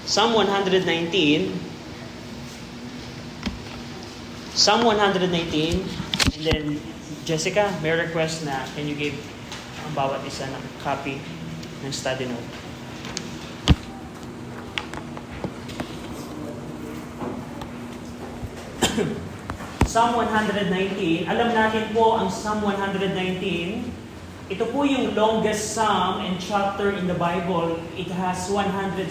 Psalm 119. Psalm 119. And then, Jessica, may request na can you give ang bawat isa ng copy ng study note. Psalm 119. Alam natin po ang Psalm 119. Ito po yung longest psalm and chapter in the Bible. It has 176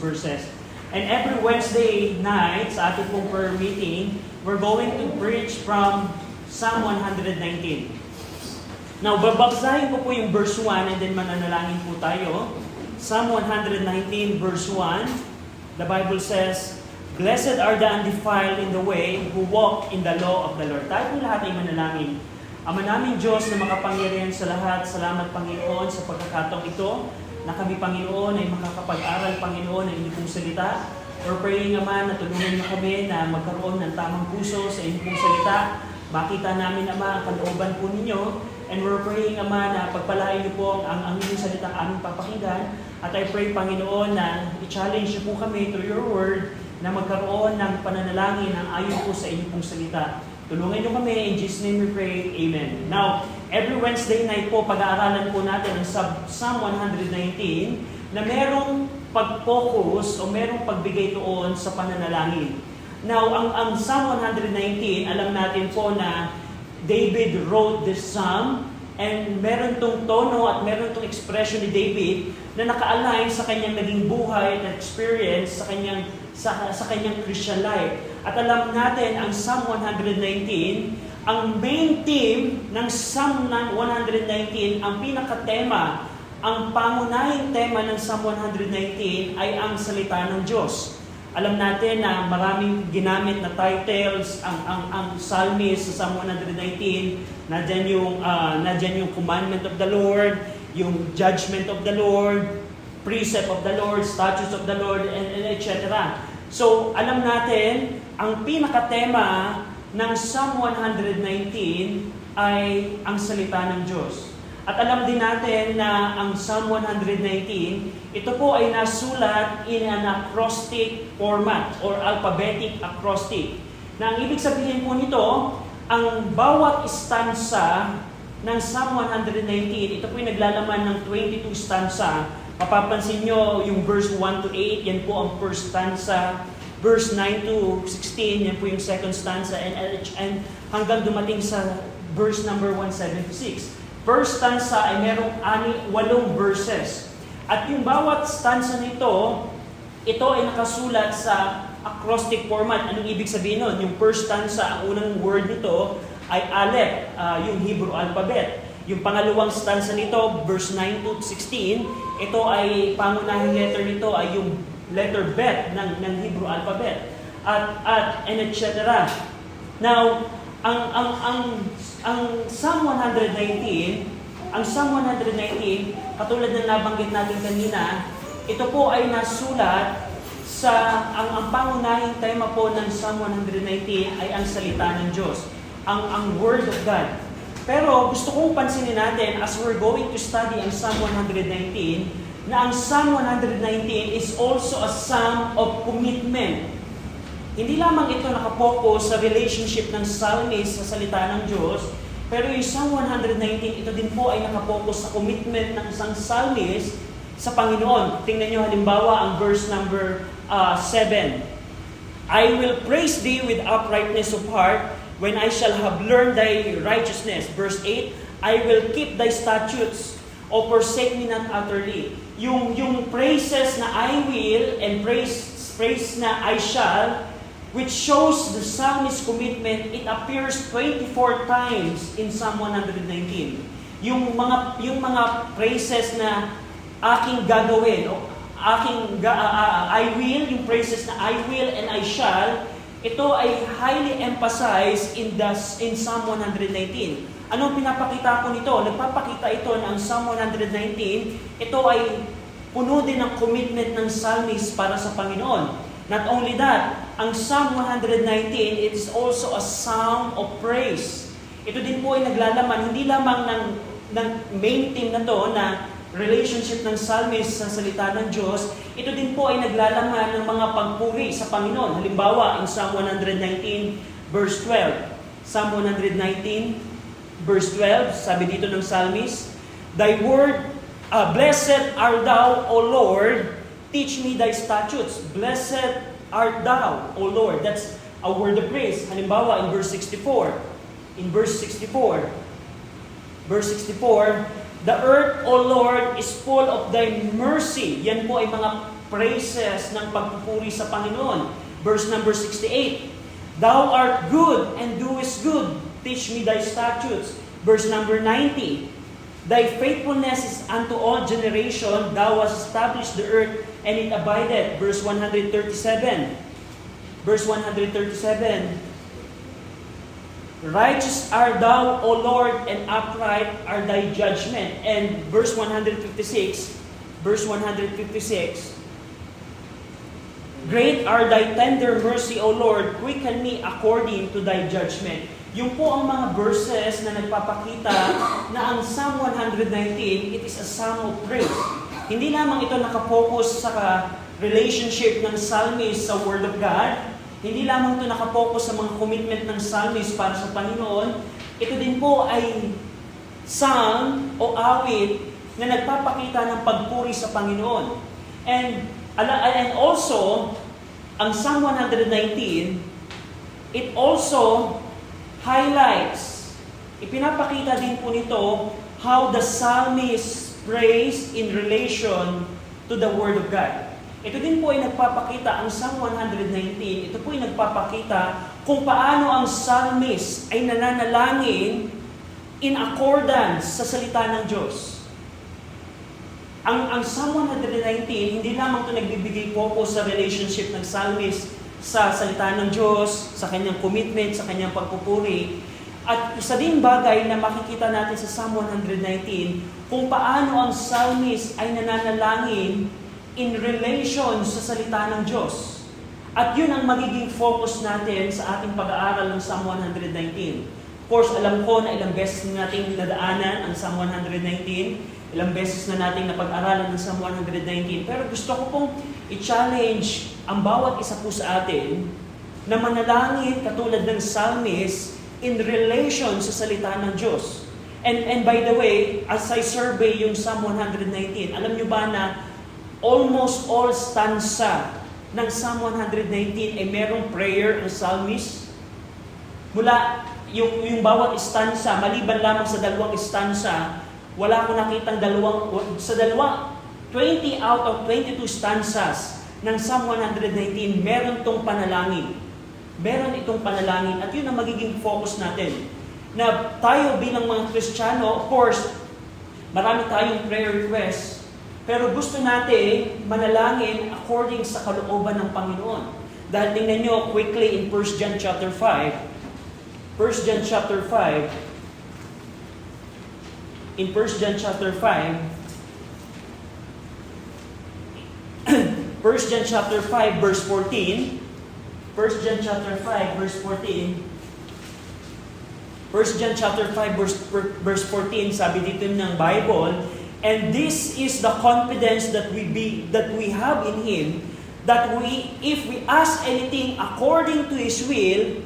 verses. And every Wednesday night, sa ating pong prayer meeting, we're going to preach from Psalm 119. Now, babagsahin ko po yung verse 1 and then mananalangin po tayo. Psalm 119 verse 1, the Bible says, "Blessed are the undefiled in the way who walk in the law of the Lord." Tayo po lahat ay manalangin. Ama naming Diyos na makapangyarihan sa lahat, salamat Panginoon sa pagkakataong ito na kami Panginoon ay makakapag-aral Panginoon ng inyong salita. We're praying Ama na tulungan niyo kami na magkaroon ng tamang puso sa inyong salita. Makita namin Ama ang kalooban po ninyo. And we're praying Ama na pagpalain niyo po ang inyong salita aming papakinggan. At I pray Panginoon na i-challenge niyo po kami through your word na magkaroon ng pananalangin ang ayon po sa inyong salita. Tulungan niyo kami. In Jesus' name we pray. Amen. Now, every Wednesday night po, pag-aaralan po natin ang Psalm 119 na merong pag-focus o merong pagbigay doon sa pananalangin. Now, ang Psalm 119, alam natin po na David wrote this psalm and meron tong tono at meron tong expression ni David na naka-align sa kanyang naging buhay at experience sa kanyang Christian life. At alam natin, ang Psalm 119, ang main theme ng Psalm 119, ang pinaka-tema, ang pangunahing tema ng Psalm 119 ay ang salita ng Diyos. Alam natin na maraming ginamit na titles, ang psalmist sa Psalm 119, nadyan yung commandment of the Lord, yung judgment of the Lord, precept of the Lord, statutes of the Lord, and etc. So, alam natin, ang pinaka-tema ng Psalm 119 ay ang salita ng Diyos. At alam din natin na ang Psalm 119, ito po ay nasulat in an acrostic format or alphabetic acrostic. Na ang ibig sabihin po nito, ang bawat stanza ng Psalm 119, ito po ay naglalaman ng 22 stanza. Mapapansin nyo yung verse 1 to 8, yan po ang first stanza. Verse 9 to 16, yan po yung second stanza. And hanggang dumating sa verse number 176. First stanza ay merong 8 verses. At yung bawat stanza nito, ito ay nakasulat sa acrostic format. Anong ibig sabihin nun? Yung first stanza, ang unang word nito ay Aleph, yung Hebrew alphabet. Yung pangalawang stanza nito, verse 9 to 16, ito ay pangunahing letter nito ay yung letter Bet ng Hebrew alphabet. And etc. Now, ang Psalm 119, katulad ng nabanggit natin kanina, ito po ay nasulat sa ang pangunahing tema po ng Psalm 119 ay ang salita ng Diyos, ang Word of God. Pero gusto kong pansinin natin as we're going to study ang Psalm 119, na ang Psalm 119 is also a psalm of commitment. Hindi lamang ito nakapokus sa relationship ng psalmist sa salita ng Diyos, pero yung Psalm 119, ito din po ay nakapokus sa commitment ng isang psalmist sa Panginoon. Tingnan nyo halimbawa ang verse number 7. "I will praise thee with uprightness of heart, when I shall have learned thy righteousness." Verse 8, "I will keep thy statutes, o forsake me not utterly." Yung praises na I will and praise na I shall, which shows the psalmist's commitment, it appears 24 times in Psalm 119. Yung mga praises na aking gagawin, o I will, yung praises na I will and I shall, ito ay highly emphasized in Psalm 119. Anong pinapakita ko nito? Nagpapakita ito na ang Psalm 119, ito ay puno din ng commitment ng psalmist para sa Panginoon. Not only that, ang Psalm 119, it is also a psalm of praise. Ito din po ay naglalaman, hindi lamang ng main theme na to na relationship ng psalmist sa salita ng Diyos, ito din po ay naglalaman ng mga pagpuri sa Panginoon. Halimbawa, in Psalm 119, verse 12. Psalm 119, verse 12, sabi dito ng psalmist, Thy word, blessed art thou, O Lord, teach me thy statutes. Blessed art thou, O Lord. That's a word of praise. Halimbawa, in verse 64. In verse 64, the earth, O Lord, is full of thy mercy. Yan po ay mga praises ng pagpupuri sa Panginoon. Verse number 68, Thou art good and doest good. Teach me thy statutes. Verse number 90, Thy faithfulness is unto all generation. Thou hast established the earth, and it abideth. Verse 137. Verse 137. Righteous art thou, O Lord, and upright are thy judgment. And verse 156. Great are thy tender mercy, O Lord. Quicken me according to thy judgment. Yung po ang mga verses na nagpapakita na ang Psalm 119, it is a psalm of praise. Hindi lamang ito nakapokus sa relationship ng psalmist sa Word of God. Hindi lamang ito nakapokus sa mga commitment ng psalmist para sa Panginoon. Ito din po ay psalm o awit na nagpapakita ng pagpuri sa Panginoon. And also, ang Psalm 119, it also highlights, ipinapakita din po nito how the psalmist prays in relation to the Word of God. Ito din po ay nagpapakita, ang Psalm 119, ito po ay nagpapakita kung paano ang psalmist ay nananalangin in accordance sa salita ng Diyos. Ang Psalm 119, hindi lamang ito nagbibigay focus sa relationship ng psalmist sa salita ng Diyos, sa kanyang commitment, sa kanyang pagpupuri. At isa din bagay na makikita natin sa Psalm 119, kung paano ang psalmist ay nananalangin in relation sa salita ng Diyos. At yun ang magiging focus natin sa ating pag-aaral ng Psalm 119. Of course, alam ko na ilang beses na nating nadaanan ang Psalm 119, ilang beses na nating napag-aralan ng Psalm 119, pero gusto ko pong i-challenge ang bawat isa po sa atin na manalangin katulad ng psalmist in relation sa salita ng Diyos. And by the way, as I survey yung Psalm 119, alam nyo ba na almost all stanza ng Psalm 119 ay merong prayer ang psalmist? Mula yung bawat stanza, maliban lamang sa dalawang stanza, wala akong nakitang 20 out of 22 stanzas ng Psalm 119, meron itong panalangin. Meron itong panalangin at yun ang magiging focus natin. Na tayo bilang mga Kristiyano, of course, marami tayong prayer requests, pero gusto natin manalangin according sa kalooban ng Panginoon. Dahil tingnan nyo quickly in 1 John chapter 5. 1 John chapter 5. In 1 John chapter 5, 1 John chapter 5 verse 14, 1 John chapter 5 verse 14, 1 John chapter 5 verse 14, sabi dito ng Bible, and this is the confidence that we have in Him, that if we ask anything according to His will,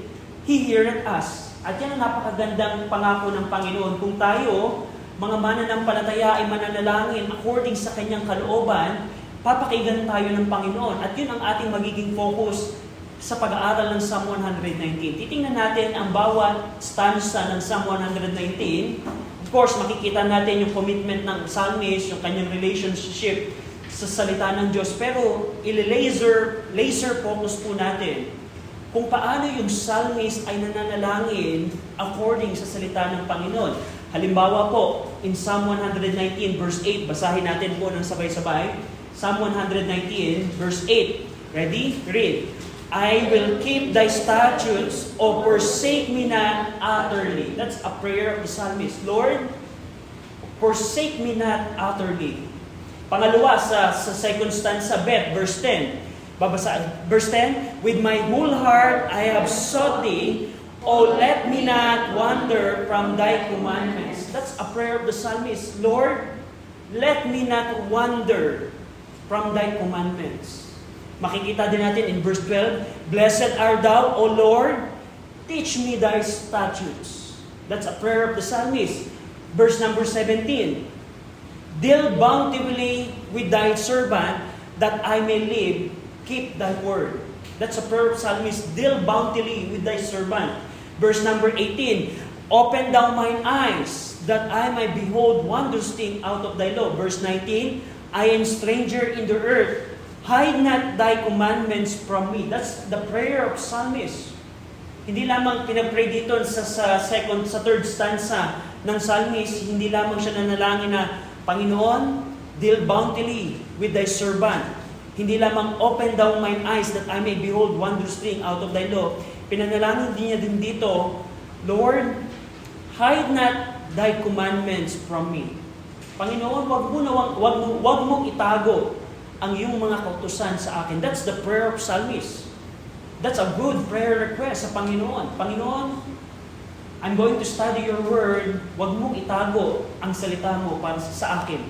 He heareth us. At yan ang napakagandang pangako ng Panginoon. Kung tayo, mga mananampalataya ay mananalangin according sa kanyang kalooban, papakinggan tayo ng Panginoon. At yun ang ating magiging focus sa pag-aaral ng Psalm 119. Titingnan natin ang bawat stanza ng Psalm 119. Of course, makikita natin yung commitment ng psalmist, yung kanyang relationship sa salita ng Diyos. Pero, laser focus po natin kung paano yung psalmist ay nananalangin according sa salita ng Panginoon. Halimbawa po, in Psalm 119 verse 8, basahin natin po ng sabay-sabay. Psalm 119 verse 8. Ready? Read. I will keep thy statutes, O forsake me not utterly. That's a prayer of the psalmist. Lord, forsake me not utterly. Pangalawa sa second stanza, verse 10. Babasaan. Verse 10, with my whole heart I have sought thee, O let me not wander from thy commandments. That's a prayer of the psalmist. Lord, let me not wander from thy commandments. Makikita din natin in verse 12, Blessed art thou, O Lord, teach me thy statutes. That's a prayer of the psalmist. Verse number 17, Deal bountifully with thy servant, that I may live, keep thy word. That's a prayer of psalmist. Deal bountifully with thy servant. Verse number 18, Open thou mine eyes, that I may behold wondrous things out of thy law. Verse 19, I am stranger in the earth, hide not thy commandments from me. That's the prayer of psalmist. Hindi lamang pinag-pray dito sa third stanza ng psalmist, hindi lamang siya nanalangin na, Panginoon, deal bountifully with thy servant. Hindi lamang open thou mine eyes that I may behold wondrous things out of thy law. Pinanalangin din niya din dito, Lord, hide not thy commandments from me. Panginoon, wag mong itago ang iyong mga kautusan sa akin. That's the prayer of psalmist. That's a good prayer request sa Panginoon. Panginoon, I'm going to study your word. Wag mong itago ang salita mo para sa akin.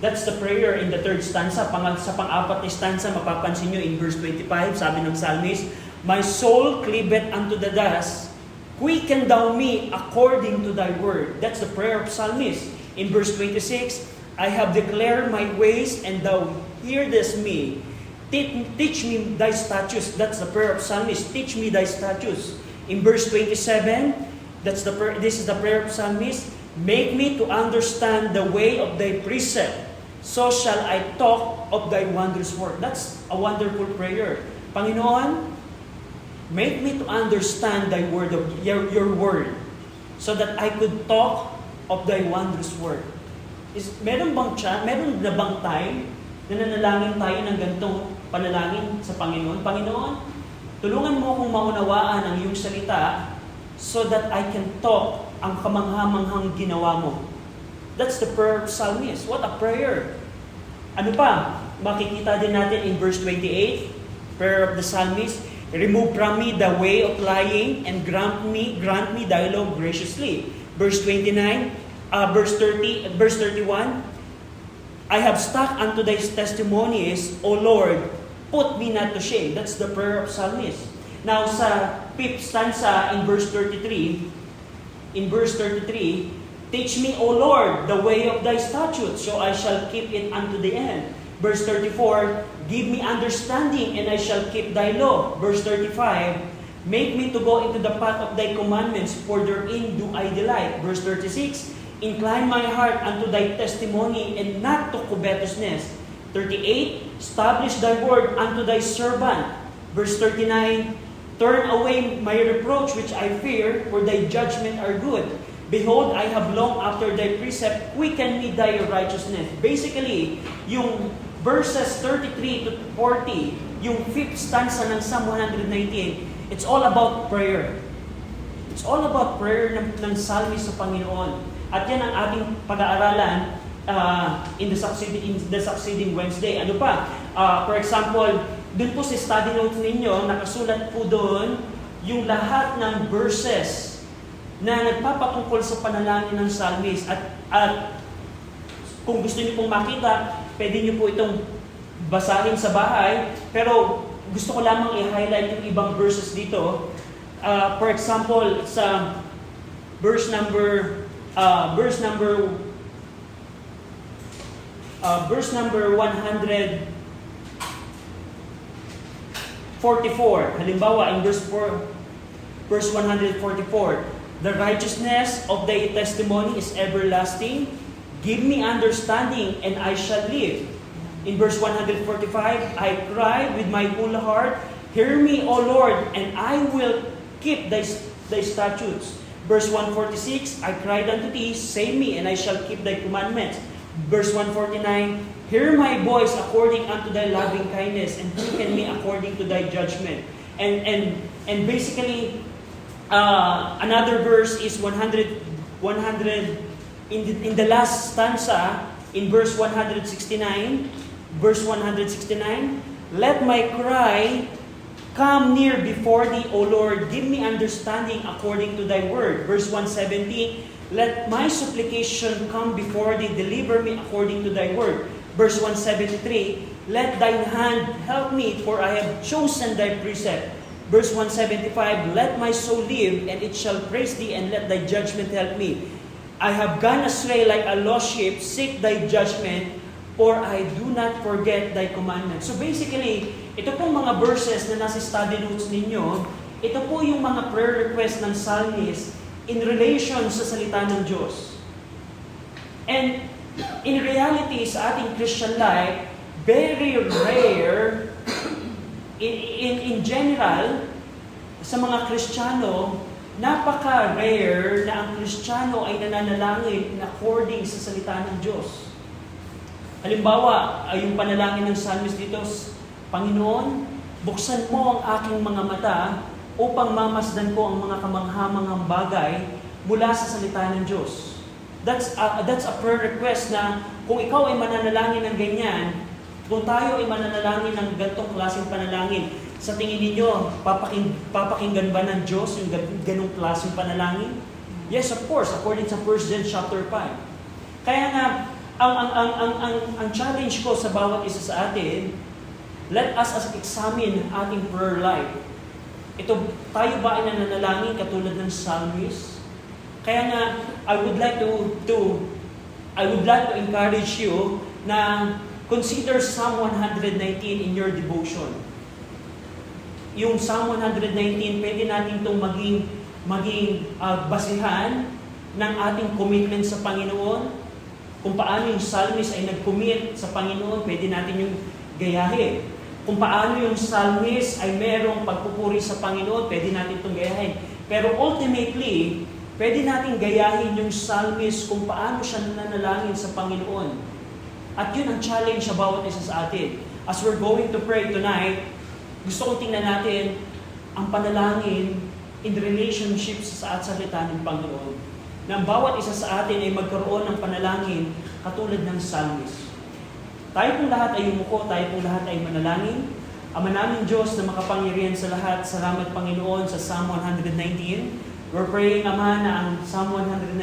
That's the prayer in the third stanza. Sa pang-apat na stanza, mapapansin nyo in verse 25, sabi ng psalmist, My soul cleaveth unto the dust, quicken thou me according to thy word. That's the prayer of psalmist. In verse 26, I have declared my ways, and thou heardest me. Teach me thy statutes. That's the prayer of psalmist. Teach me thy statutes. In verse 27, this is the prayer of psalmist. Make me to understand the way of thy precept, so shall I talk of thy wondrous work. That's a wonderful prayer. Panginoon, make me to understand thy word of your word, so that I could talk of thy wondrous work. Meron na bang time na nanalangin tayo ng ganitong panalangin sa Panginoon? Panginoon, tulungan mo akong maunawaan ang iyong salita so that I can talk ang kamangha-manghang ginawa mo. That's the prayer of psalmist. What a prayer! Ano pa? Makikita din natin in verse 28, prayer of the psalmist, Remove from me the way of lying, and grant me thy law graciously. Verse 29, verse 31, I have stuck unto thy testimonies, O Lord, put me not to shame. That's the prayer of psalmist. Now sa fifth stanza in verse 33, teach me, O Lord, the way of thy statutes, so I shall keep it unto the end. Verse 34, give me understanding, and I shall keep thy law. Verse 35, make me to go into the path of thy commandments, for therein do I delight. Verse 36, incline my heart unto thy testimony, and not to covetousness. 38, establish thy word unto thy servant. Verse 39, turn away my reproach which I fear, for thy judgment are good. Behold, I have longed after thy precept, quicken me thy righteousness. Basically, yung verses 33 to 40, yung fifth stanza ng Psalm 119, it's all about prayer. It's all about prayer ng psalmist sa Panginoon. At yan ang ating pag-aaralan in the succeeding Wednesday. Ano pa? For example, dun po sa study notes ninyo, nakasulat po doon yung lahat ng verses na nagpapatungkol sa panalangin ng psalmist. At kung gusto niyo pong makita, pwede niyo po itong basahin sa bahay. Pero gusto ko lamang i-highlight yung ibang verses dito. For example, sa verse number 144. Halimbawa, in verse 144, the righteousness of thy testimony is everlasting. Give me understanding, and I shall live. In verse 145, I cried with my whole heart, hear me, O Lord, and I will keep thy statutes. Verse 146, I cried unto thee, save me, and I shall keep thy commandments. Verse 149, hear my voice according unto thy loving kindness, and quicken me according to thy judgment. And basically, another verse is 100 in the last stanza, in verse 169, let my cry come near before thee, O Lord, give me understanding according to thy word. Verse 170, let my supplication come before thee, deliver me according to thy word. Verse 173, let thine hand help me, for I have chosen thy precept. Verse 175, let my soul live, and it shall praise thee, and let thy judgment help me. I have gone astray like a lost sheep, seek thy judgment, for I do not forget thy commandments. So basically, ito pong mga verses na nasa study notes ninyo, ito po yung mga prayer request ng psalmist in relation sa salita ng Diyos. And in reality, sa ating Christian life, very rare, in general, sa mga Kristiyano, napaka-rare na ang Kristiyano ay nananalangin according sa salita ng Diyos. Halimbawa, ay yung panalangin ng psalmist dito, Panginoon, buksan mo ang aking mga mata upang mamasdan ko ang mga kamangha-manghang bagay mula sa salita ng Diyos. That's a prayer request na kung ikaw ay mananalangin ng ganyan, kung tayo ay mananalangin ng gantong klaseng panalangin, sa tingin ninyo, papakinggan ba ng Diyos yung ganong klaseng panalangin? Yes, of course, according sa 1 John chapter 5. Kaya nga, ang challenge ko sa bawat isa sa atin, let us examine ating prayer life. Ito, tayo ba ay nananalangin katulad ng psalmist? Kaya nga, I would like to encourage you na consider Psalm 119 in your devotion. Yung Psalm 119, pwede natin itong maging basihan ng ating commitment sa Panginoon. Kung paano yung psalmist ay nag-commit sa Panginoon, pwede natin yung gayahin. Kung paano yung psalmist ay merong pagpupuri sa Panginoon, pwede natin itong gayahin. Pero ultimately, pwede natin gayahin yung psalmist kung paano siya nananalangin sa Panginoon. At yun ang challenge sa bawat isa sa atin. As we're going to pray tonight, gusto kong tingnan natin ang panalangin in relationship sa salita ng Panginoon. Na ang bawat isa sa atin ay magkaroon ng panalangin katulad ng psalmist. Tayo pong lahat ay yumuko, tayo pong lahat ay manalangin. Ama naming Diyos na makapangyarihan sa lahat, salamat Panginoon sa Psalm 119. We're praying, Ama, na ang Psalm 119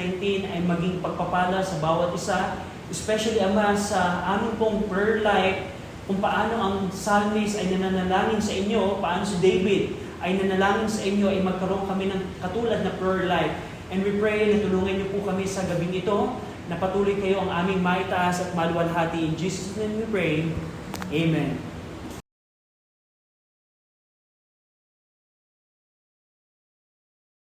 ay maging pagpapala sa bawat isa, especially, Ama, sa aming pong prayer life, kung paano ang psalmist ay nananalangin sa inyo, paano si David ay nanalangin sa inyo, ay magkaroon kami ng katulad na prayer life. And we pray na tulungan niyo po kami sa gabing ito, na patuloy kayo ang aming maitaas at maluwalhati. In Jesus' name we pray. Amen.